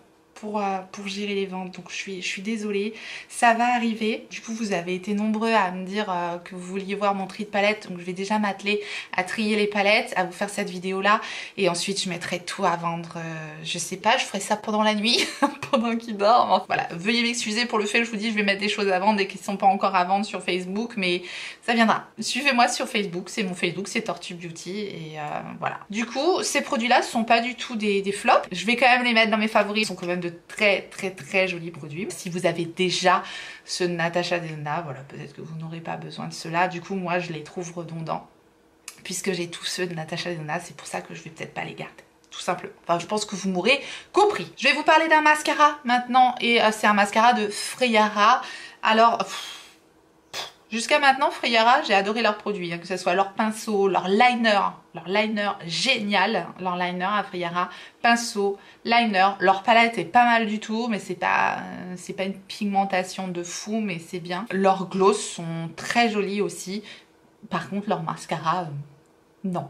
gérer les ventes, donc je suis désolée, ça va arriver. Du coup vous avez été nombreux à me dire que vous vouliez voir mon tri de palettes, donc je vais déjà m'atteler à trier les palettes, à vous faire cette vidéo là et ensuite je mettrai tout à vendre, je sais pas, je ferai ça pendant la nuit pendant qu'il dort. Enfin, voilà, veuillez m'excuser pour le fait que je vous dis je vais mettre des choses à vendre et qui sont pas encore à vendre sur Facebook, mais ça viendra. Suivez-moi sur Facebook, c'est mon Facebook, c'est Tortue Beauty et voilà. Du coup ces produits là sont pas du tout des flops, je vais quand même les mettre dans mes favoris, ils sont quand même de très jolis produits. Si vous avez déjà ceux de Natasha Denona, voilà, peut-être que vous n'aurez pas besoin de ceux-là. Du coup, moi, je les trouve redondants. Puisque j'ai tous ceux de Natasha Denona, c'est pour ça que je vais peut-être pas les garder. Tout simplement. Enfin, je pense que vous m'aurez compris. Je vais vous parler d'un mascara maintenant. Et c'est un mascara de Freya. Alors... jusqu'à maintenant, Freya, j'ai adoré leurs produits, hein, que ce soit leur pinceau, leur liner génial, leur liner à Freya, pinceau, liner, leur palette est pas mal du tout, mais c'est pas une pigmentation de fou, mais c'est bien. Leurs gloss sont très jolis aussi, par contre leur mascara, non.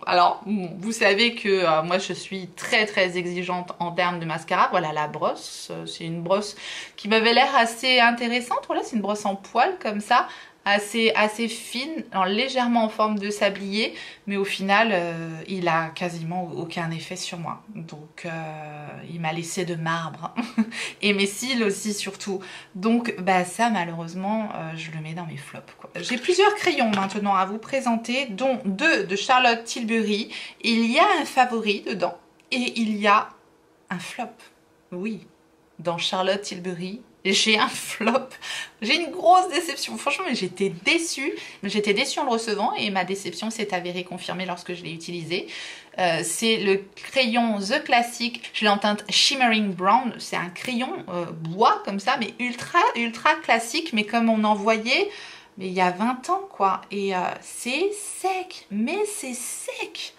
Alors, vous savez que moi je suis très exigeante en termes de mascara. Voilà la brosse, c'est une brosse qui m'avait l'air assez intéressante. Voilà, c'est une brosse en poil comme ça, assez fine, alors légèrement en forme de sablier, mais au final il a quasiment aucun effet sur moi. Donc il m'a laissé de marbre et mes cils aussi surtout. Donc bah ça malheureusement je le mets dans mes flops, quoi. J'ai plusieurs crayons maintenant à vous présenter, dont deux de Charlotte Tilbury. Il y a un favori dedans et il y a un flop. Oui, dans Charlotte Tilbury, j'ai un flop. J'ai une grosse déception. Franchement, j'étais déçue. J'étais déçue en le recevant et ma déception s'est avérée confirmée lorsque je l'ai utilisé. C'est le crayon The Classic. Je l'ai en teinte Shimmering Brown. C'est un crayon bois comme ça, mais ultra classique, mais comme on en voyait mais il y a 20 ans, quoi. Et c'est sec, mais c'est sec.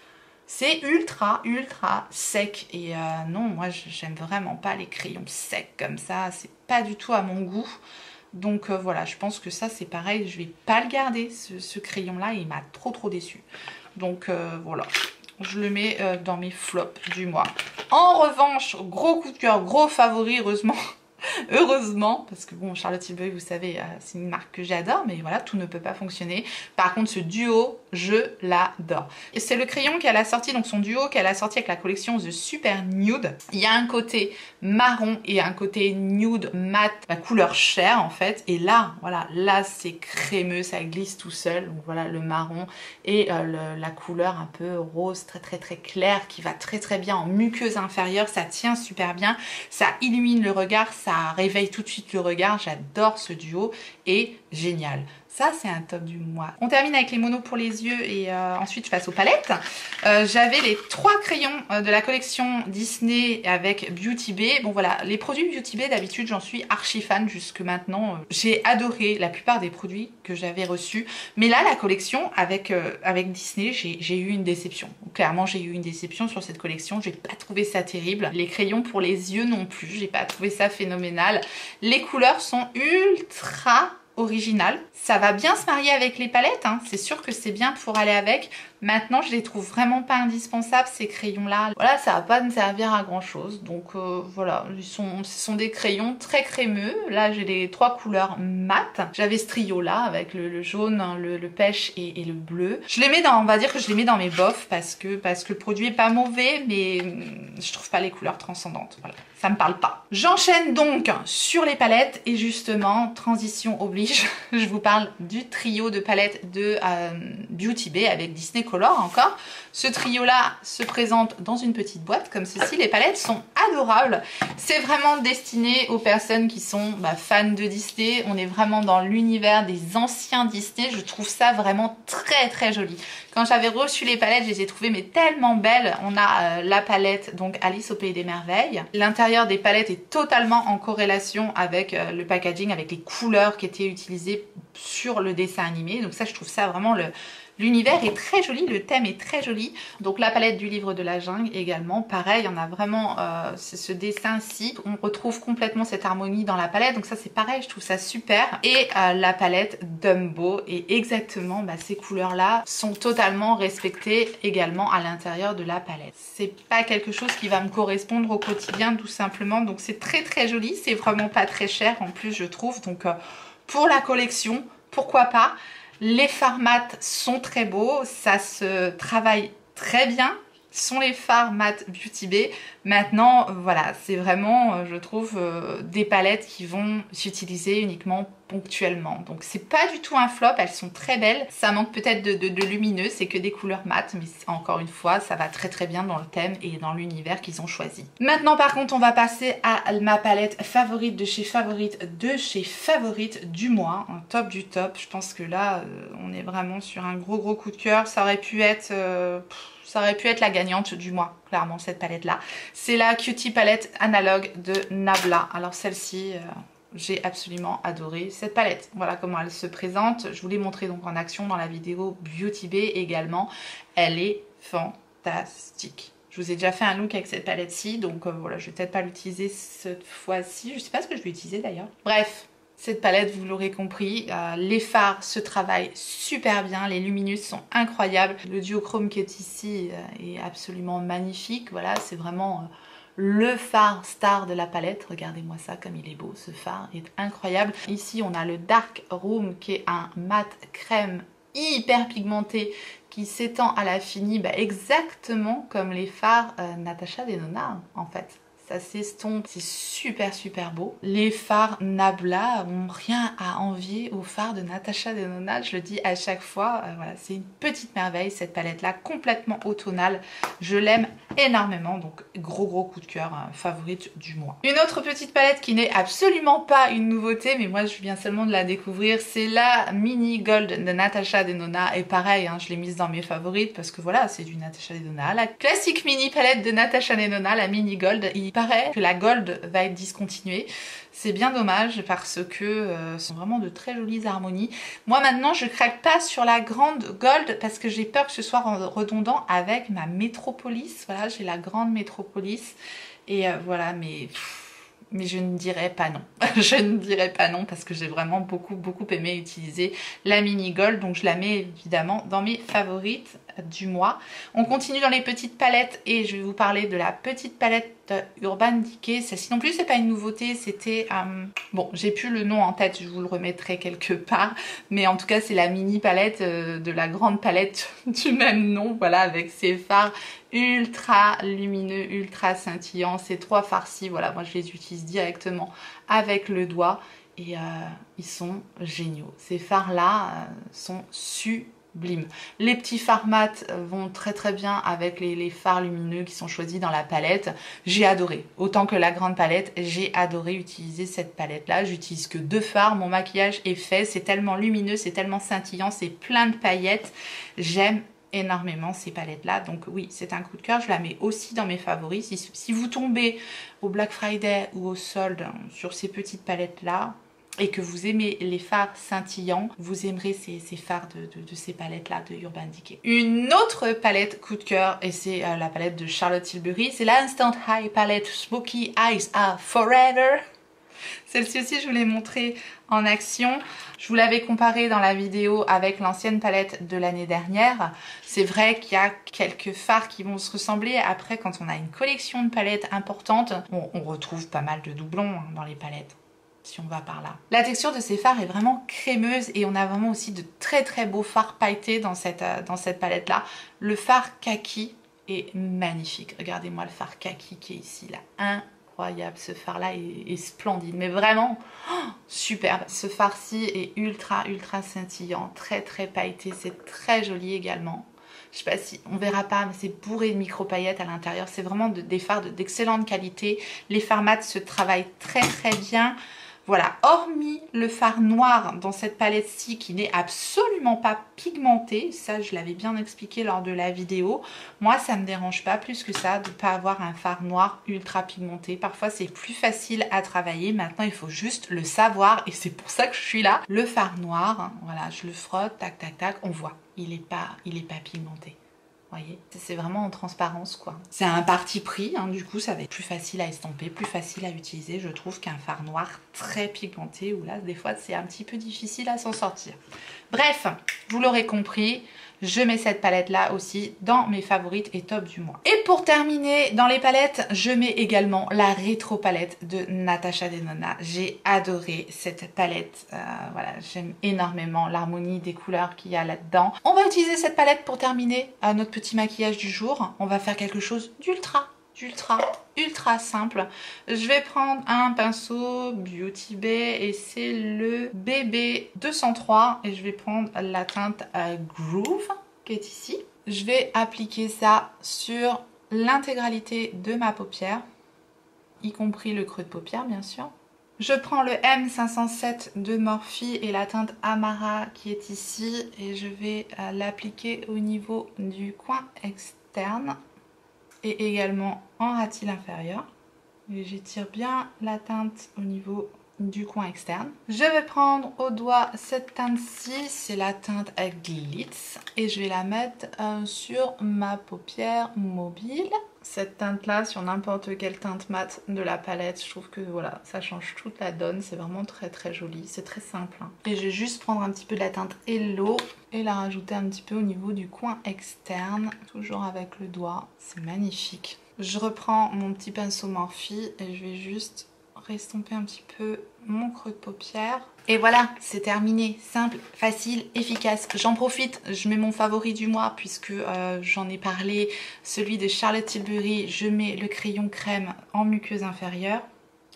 C'est ultra sec. Et non, moi, j'aime vraiment pas les crayons secs comme ça. C'est pas du tout à mon goût. Donc voilà, je pense que ça, c'est pareil. Je vais pas le garder, ce crayon-là. Il m'a trop déçu. Donc voilà, je le mets dans mes flops du mois. En revanche, gros coup de cœur, gros favori, heureusement. Heureusement, parce que bon, Charlotte Tilbury, vous savez, c'est une marque que j'adore, mais voilà, tout ne peut pas fonctionner. Par contre, ce duo, je l'adore. Et c'est le crayon qu'elle a sorti, donc son duo qu'elle a sorti avec la collection The Super Nude. Il y a un côté marron et un côté nude mat, la couleur chair en fait. Et là, voilà, là c'est crémeux, ça glisse tout seul. Donc voilà, le marron et la couleur un peu rose, très claire, qui va très bien en muqueuse inférieure. Ça tient super bien, ça illumine le regard, ça réveille tout de suite le regard. J'adore ce duo et génial. Ça, c'est un top du mois. On termine avec les monos pour les yeux et ensuite je passe aux palettes. J'avais les 3 crayons de la collection Disney avec Beauty Bay. Bon voilà, les produits Beauty Bay, d'habitude, j'en suis archi fan jusque maintenant. J'ai adoré la plupart des produits que j'avais reçus. Mais là, la collection avec Disney, j'ai eu une déception. Clairement, j'ai eu une déception sur cette collection. J'ai pas trouvé ça terrible. Les crayons pour les yeux non plus. J'ai pas trouvé ça phénoménal. Les couleurs sont ultra original. Ça va bien se marier avec les palettes, hein. C'est sûr que c'est bien pour aller avec. Maintenant, je les trouve vraiment pas indispensables, ces crayons-là. Voilà, ça va pas me servir à grand-chose. Donc voilà, ce sont des crayons très crémeux. Là, j'ai les 3 couleurs mat. J'avais ce trio-là avec le jaune, le pêche et le bleu. Je les mets dans, on va dire que je les mets dans mes bofs parce que le produit est pas mauvais, mais je trouve pas les couleurs transcendantes. Voilà, ça me parle pas. J'enchaîne donc sur les palettes et justement, transition oblige, je vous parle du trio de palettes de Beauty Bay avec Disney Color encore. Ce trio-là se présente dans une petite boîte comme ceci. Les palettes sont adorables. C'est vraiment destiné aux personnes qui sont fans de Disney. On est vraiment dans l'univers des anciens Disney. Je trouve ça vraiment très joli. Quand j'avais reçu les palettes, je les ai trouvées mais tellement belles. On a la palette donc Alice au Pays des Merveilles. L'intérieur des palettes est totalement en corrélation avec le packaging, avec les couleurs qui étaient utilisées sur le dessin animé. Donc ça, je trouve ça vraiment l'univers est très joli, le thème est très joli. Donc la palette du livre de la jungle également, pareil, on a vraiment ce dessin-ci. On retrouve complètement cette harmonie dans la palette, donc ça c'est pareil, je trouve ça super. Et la palette Dumbo, et exactement ces couleurs-là sont totalement respectées également à l'intérieur de la palette. C'est pas quelque chose qui va me correspondre au quotidien tout simplement, donc c'est très joli, c'est vraiment pas très cher en plus je trouve. Donc pour la collection, pourquoi pas. Les fards mat sont très beaux, ça se travaille très bien, ce sont les fards mat Beauty Bay. Maintenant, voilà, c'est vraiment, je trouve, des palettes qui vont s'utiliser uniquement ponctuellement. Donc c'est pas du tout un flop, elles sont très belles. Ça manque peut-être de lumineux, c'est que des couleurs mat, mais encore une fois, ça va très bien dans le thème et dans l'univers qu'ils ont choisi. Maintenant par contre, on va passer à ma palette favorite de chez Favorite du mois, un top du top. Je pense que là, on est vraiment sur un gros coup de cœur. Ça aurait pu être... ça aurait pu être la gagnante du mois, clairement, cette palette-là. C'est la Cutie Palette Analogue de Nabla. Alors celle-ci, j'ai absolument adoré cette palette. Voilà comment elle se présente. Je vous l'ai montré donc en action dans la vidéo Beauty Bay également. Elle est fantastique. Je vous ai déjà fait un look avec cette palette-ci, donc voilà, je vais peut-être pas l'utiliser cette fois-ci. Je sais pas ce que je vais utiliser d'ailleurs. Bref. Cette palette, vous l'aurez compris, les fards se travaillent super bien, les lumineuses sont incroyables. Le duochrome qui est ici est absolument magnifique. Voilà, c'est vraiment le fard star de la palette. Regardez-moi ça, comme il est beau, ce fard est incroyable. Ici, on a le Dark Room qui est un mat crème hyper pigmenté qui s'étend à la fini, exactement comme les fards Natasha Denona en fait. Ça s'estompe, c'est super beau. Les fards Nabla ont rien à envier aux fards de Natasha Denona, je le dis à chaque fois. Voilà, c'est une petite merveille cette palette là, complètement automnale. Je l'aime énormément, donc gros coup de cœur, favorite du mois. Une autre petite palette qui n'est absolument pas une nouveauté, mais moi je viens seulement de la découvrir, c'est la Mini Gold de Natasha Denona. Et pareil, je l'ai mise dans mes favorites parce que voilà, c'est du Natasha Denona. La classique mini palette de Natasha Denona, la Mini Gold, il paraît que la Gold va être discontinuée. C'est bien dommage parce que ce sont vraiment de très jolies harmonies. Moi maintenant je craque pas sur la grande Gold parce que j'ai peur que ce soit redondant avec ma Métropolis. Voilà, j'ai la grande Métropolis et voilà, mais je ne dirais pas non. Je ne dirais pas non parce que j'ai vraiment beaucoup aimé utiliser la Mini Gold, donc je la mets évidemment dans mes favorites du mois. On continue dans les petites palettes et je vais vous parler de la petite palette Urban Decay. Celle-ci non plus c'est pas une nouveauté, c'était bon, j'ai plus le nom en tête, je vous le remettrai quelque part, mais en tout cas c'est la mini palette de la grande palette du même nom, voilà, avec ses fards ultra lumineux, ultra scintillants, ces trois farcis, voilà, moi je les utilise directement avec le doigt et ils sont géniaux. Ces fards là sont sublimes. Les petits fards mat vont très bien avec les fards lumineux qui sont choisis dans la palette. J'ai adoré, autant que la grande palette, j'ai adoré utiliser cette palette là. J'utilise que 2 fards, mon maquillage est fait, c'est tellement lumineux, c'est tellement scintillant, c'est plein de paillettes. J'aime énormément ces palettes là, donc oui, c'est un coup de cœur. Je la mets aussi dans mes favoris. Si vous tombez au Black Friday ou au solde sur ces petites palettes là et que vous aimez les fards scintillants, vous aimerez ces fards de ces palettes là de Urban Decay. Une autre palette coup de cœur, et c'est la palette de Charlotte Tilbury, c'est la Instant High Palette Smoky Eyes Are Forever. Celle-ci aussi je vous l'ai montrée en action. Je vous l'avais comparée dans la vidéo avec l'ancienne palette de l'année dernière. C'est vrai qu'il y a quelques fards qui vont se ressembler. Après, quand on a une collection de palettes importante, on retrouve pas mal de doublons dans les palettes, si on va par là. La texture de ces fards est vraiment crémeuse et on a vraiment aussi de très beaux fards pailletés dans cette palette là. Le fard kaki est magnifique. Regardez-moi le fard kaki qui est ici là. Incroyable, ce fard là est splendide, mais vraiment superbe. Ce fard-ci est ultra scintillant, très pailleté, c'est très joli également. Je sais pas si on verra pas, mais c'est bourré de micro paillettes à l'intérieur. C'est vraiment des fards d'excellente qualité. Les fards mat se travaillent très bien. Voilà, hormis le fard noir dans cette palette-ci qui n'est absolument pas pigmenté, ça je l'avais bien expliqué lors de la vidéo, moi ça me dérange pas plus que ça de ne pas avoir un fard noir ultra pigmenté. Parfois c'est plus facile à travailler, maintenant il faut juste le savoir et c'est pour ça que je suis là. Le fard noir, voilà, je le frotte, tac, on voit, il est pas pigmenté. Voyez, c'est vraiment en transparence quoi. C'est un parti pris, du coup ça va être plus facile à estomper, plus facile à utiliser, je trouve, qu'un fard noir très pigmenté où là des fois c'est un petit peu difficile à s'en sortir. Bref, vous l'aurez compris, je mets cette palette là aussi dans mes favorites et top du mois. Et pour terminer dans les palettes, je mets également la rétro palette de Natasha Denona. J'ai adoré cette palette, voilà, j'aime énormément l'harmonie des couleurs qu'il y a là-dedans. On va utiliser cette palette pour terminer notre petit maquillage du jour. On va faire quelque chose d'ultra simple. Je vais prendre un pinceau Beauty Bay et c'est le BB 203 et je vais prendre la teinte Groove qui est ici. Je vais appliquer ça sur l'intégralité de ma paupière, y compris le creux de paupière bien sûr. Je prends le M507 de Morphe et la teinte Amara qui est ici et je vais l'appliquer au niveau du coin externe et également en ratil inférieur. Et j'étire bien la teinte au niveau du coin externe. Je vais prendre au doigt cette teinte-ci, c'est la teinte Glitz et je vais la mettre sur ma paupière mobile. Cette teinte-là, sur n'importe quelle teinte mat de la palette, je trouve que voilà, ça change toute la donne, c'est vraiment très très joli, c'est très simple. Hein. Et je vais juste prendre un petit peu de la teinte Hello et la rajouter un petit peu au niveau du coin externe, toujours avec le doigt, c'est magnifique. Je reprends mon petit pinceau Morphe et je vais juste estomper un petit peu mon creux de paupière. Et voilà, c'est terminé. Simple, facile, efficace. J'en profite, je mets mon favori du mois puisque j'en ai parlé, celui de Charlotte Tilbury. Je mets le crayon crème en muqueuse inférieure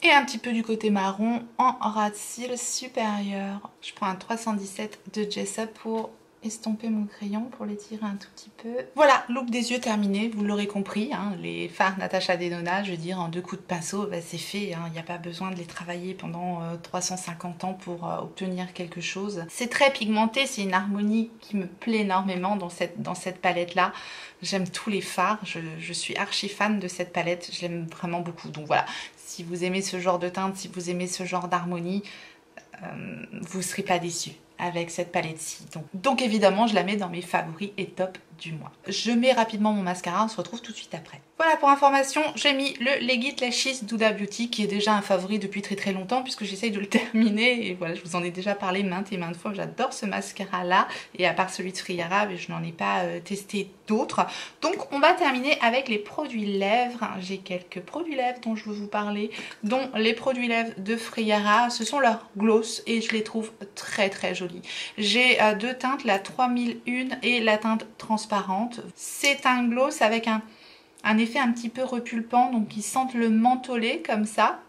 et un petit peu du côté marron en ras de cils supérieur. Je prends un 317 de Jessup pour estomper mon crayon, pour l'étirer un tout petit peu. Voilà, look des yeux terminé, vous l'aurez compris, hein, les fards Natasha Denona, je veux dire en 2 coups de pinceau, bah, c'est fait, il n'y a pas besoin de les travailler pendant 350 ans pour obtenir quelque chose. C'est très pigmenté, c'est une harmonie qui me plaît énormément dans cette palette-là. J'aime tous les fards, je suis archi fan de cette palette, je l'aime vraiment beaucoup. Donc voilà, si vous aimez ce genre de teinte, si vous aimez ce genre d'harmonie, vous ne serez pas déçus avec cette palette-ci. Donc évidemment, je la mets dans mes favoris et top du mois. Je mets rapidement mon mascara, on se retrouve tout de suite après. Voilà, pour information, j'ai mis le Legit Lashes d'Huda Beauty qui est déjà un favori depuis très très longtemps puisque j'essaye de le terminer et voilà, je vous en ai déjà parlé maintes et maintes fois. J'adore ce mascara là et à part celui de Friara, je n'en ai pas testé d'autres. Donc on va terminer avec les produits lèvres. J'ai quelques produits lèvres dont je veux vous parler, dont les produits lèvres de Friara. Ce sont leurs gloss et je les trouve très très jolis. J'ai 2 teintes, la 3001 et la teinte transparente. C'est un gloss avec un effet un petit peu repulpant, donc ils sentent le mentholé comme ça.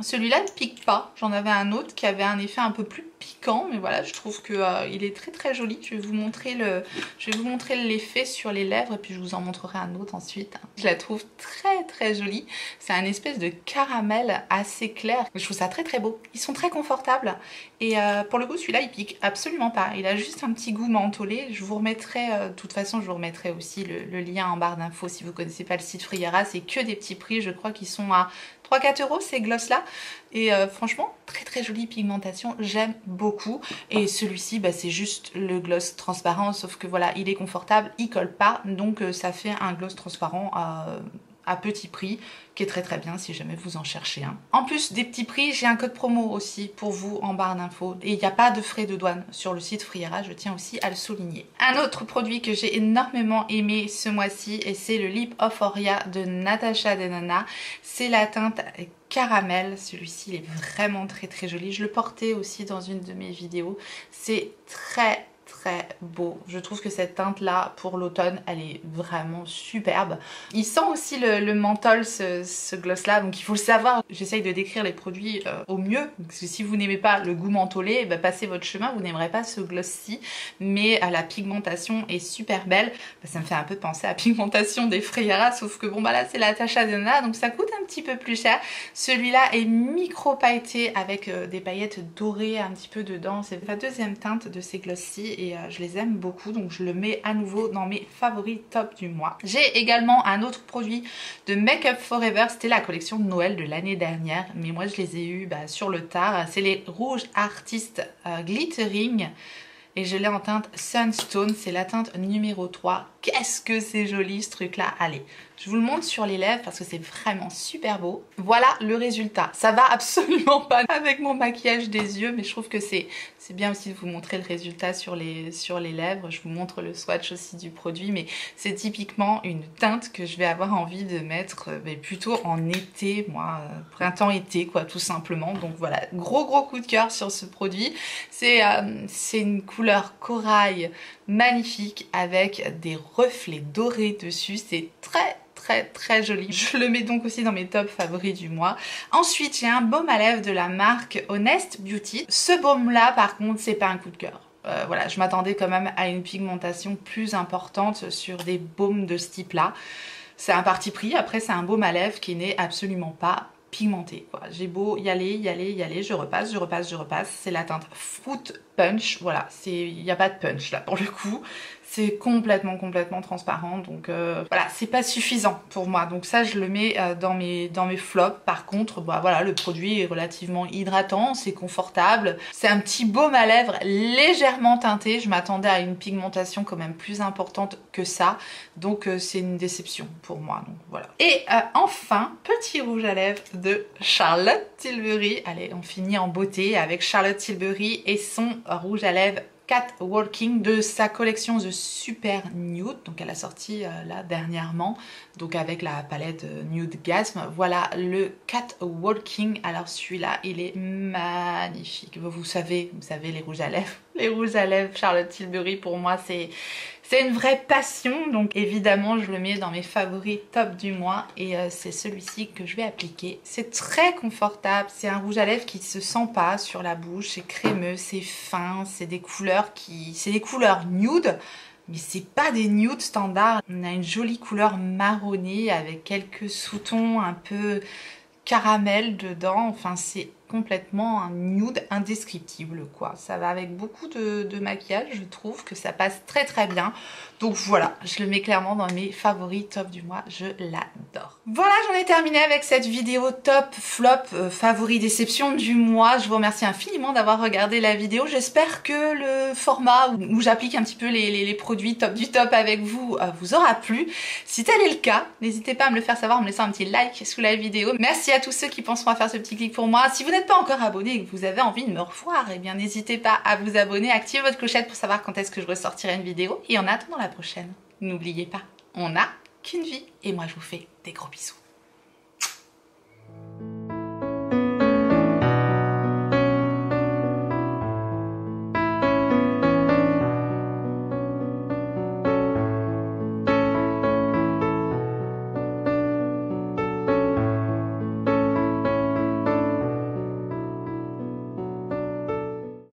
Celui-là ne pique pas, j'en avais un autre qui avait un effet un peu plus piquant, mais voilà, je trouve que il est très très joli. Je vais vous montrer l'effet sur les lèvres et puis je vous en montrerai un autre ensuite. Je la trouve très très jolie. C'est un espèce de caramel assez clair. Je trouve ça très très beau. Ils sont très confortables et pour le coup celui-là il pique absolument pas. Il a juste un petit goût mentholé. Je vous remettrai, de toute façon je vous remettrai aussi le lien en barre d'infos si vous connaissez pas le site Friara. C'est que des petits prix, je crois qu'ils sont à 3-4 € ces gloss là et franchement très très jolie pigmentation, j'aime beaucoup. Et celui-ci c'est juste le gloss transparent sauf que voilà il est confortable, il colle pas donc ça fait un gloss transparent à petit prix qui est très très bien si jamais vous en cherchez un. En plus des petits prix, j'ai un code promo aussi pour vous en barre d'infos et il n'y a pas de frais de douane sur le site Friara, je tiens aussi à le souligner. Un autre produit que j'ai énormément aimé ce mois-ci et c'est le Lip Euphoria de Natasha Denona. C'est la teinte caramel, celui-ci il est vraiment très très joli. Je le portais aussi dans une de mes vidéos, c'est très beau. Je trouve que cette teinte là pour l'automne elle est vraiment superbe. Il sent aussi le menthol ce gloss là, donc il faut le savoir. J'essaye de décrire les produits au mieux parce que si vous n'aimez pas le goût mentholé, passez votre chemin, vous n'aimerez pas ce gloss ci, mais la pigmentation est super belle. Ça me fait un peu penser à la pigmentation des Friara sauf que bon là c'est la Natasha Denona donc ça coûte un petit peu plus cher. Celui-là est micro pailleté avec des paillettes dorées un petit peu dedans. C'est la deuxième teinte de ces gloss ci et je les aime beaucoup donc je le mets à nouveau dans mes favoris top du mois. J'ai également un autre produit de Make Up For Ever, c'était la collection de Noël de l'année dernière mais moi je les ai eu sur le tard. C'est les Rouge Artist Glittering et je l'ai en teinte Sunstone, c'est la teinte numéro 3. Qu'est-ce que c'est joli ce truc là. Allez, je vous le montre sur les lèvres parce que c'est vraiment super beau. Voilà le résultat. Ça va absolument pas avec mon maquillage des yeux mais je trouve que c'est bien aussi de vous montrer le résultat sur les lèvres. Je vous montre le swatch aussi du produit mais c'est typiquement une teinte que je vais avoir envie de mettre plutôt en été, moi printemps-été quoi tout simplement. Donc voilà, gros coup de cœur sur ce produit. C'est une couleur corail magnifique avec des reflets dorés dessus, c'est très joli. Je le mets donc aussi dans mes top favoris du mois. Ensuite j'ai un baume à lèvres de la marque Honest Beauty. Ce baume là par contre c'est pas un coup de cœur. Voilà, je m'attendais quand même à une pigmentation plus importante sur des baumes de ce type là. C'est un parti pris, après c'est un baume à lèvres qui n'est absolument pas pigmenté. J'ai beau y aller, je repasse. C'est la teinte Fruit Punch. Voilà, il n'y a pas de punch là pour le coup. c'est complètement transparent, donc voilà, c'est pas suffisant pour moi, donc ça je le mets dans mes flops. Par contre, bah voilà, le produit est relativement hydratant, c'est confortable, c'est un petit baume à lèvres légèrement teinté, je m'attendais à une pigmentation quand même plus importante que ça, donc c'est une déception pour moi, donc voilà. Et enfin, petit rouge à lèvres de Charlotte Tilbury. Allez, on finit en beauté avec Charlotte Tilbury et son rouge à lèvres Catwalking de sa collection The Super Nude. Donc elle a sorti là dernièrement, donc avec la palette Nude Gasm. Voilà le Catwalking. Alors celui-là, il est magnifique. Vous savez les rouges à lèvres. Les rouges à lèvres Charlotte Tilbury, pour moi, c'est une vraie passion, donc évidemment je le mets dans mes favoris top du mois et c'est celui-ci que je vais appliquer. C'est très confortable, c'est un rouge à lèvres qui ne se sent pas sur la bouche, c'est crémeux, c'est fin, c'est des couleurs nude, mais c'est pas des nudes standards. On a une jolie couleur marronnée avec quelques sous-tons un peu caramel dedans, enfin c'est complètement un nude indescriptible quoi. Ça va avec beaucoup de maquillage, je trouve que ça passe très bien. Donc voilà, je le mets clairement dans mes favoris top du mois, je l'adore. Voilà, j'en ai terminé avec cette vidéo top, flop, favori, déception du mois. Je vous remercie infiniment d'avoir regardé la vidéo. J'espère que le format où j'applique un petit peu les produits top du top avec vous vous aura plu. Si tel est le cas, n'hésitez pas à me le faire savoir en me laissant un petit like sous la vidéo. Merci à tous ceux qui penseront à faire ce petit clic pour moi. Si vous n'êtes pas encore abonné et que vous avez envie de me revoir, eh bien n'hésitez pas à vous abonner, activez votre clochette pour savoir quand est-ce que je ressortirai une vidéo. Et en attendant la prochaine, n'oubliez pas, on n'a qu'une vie. Et moi je vous fais des gros bisous.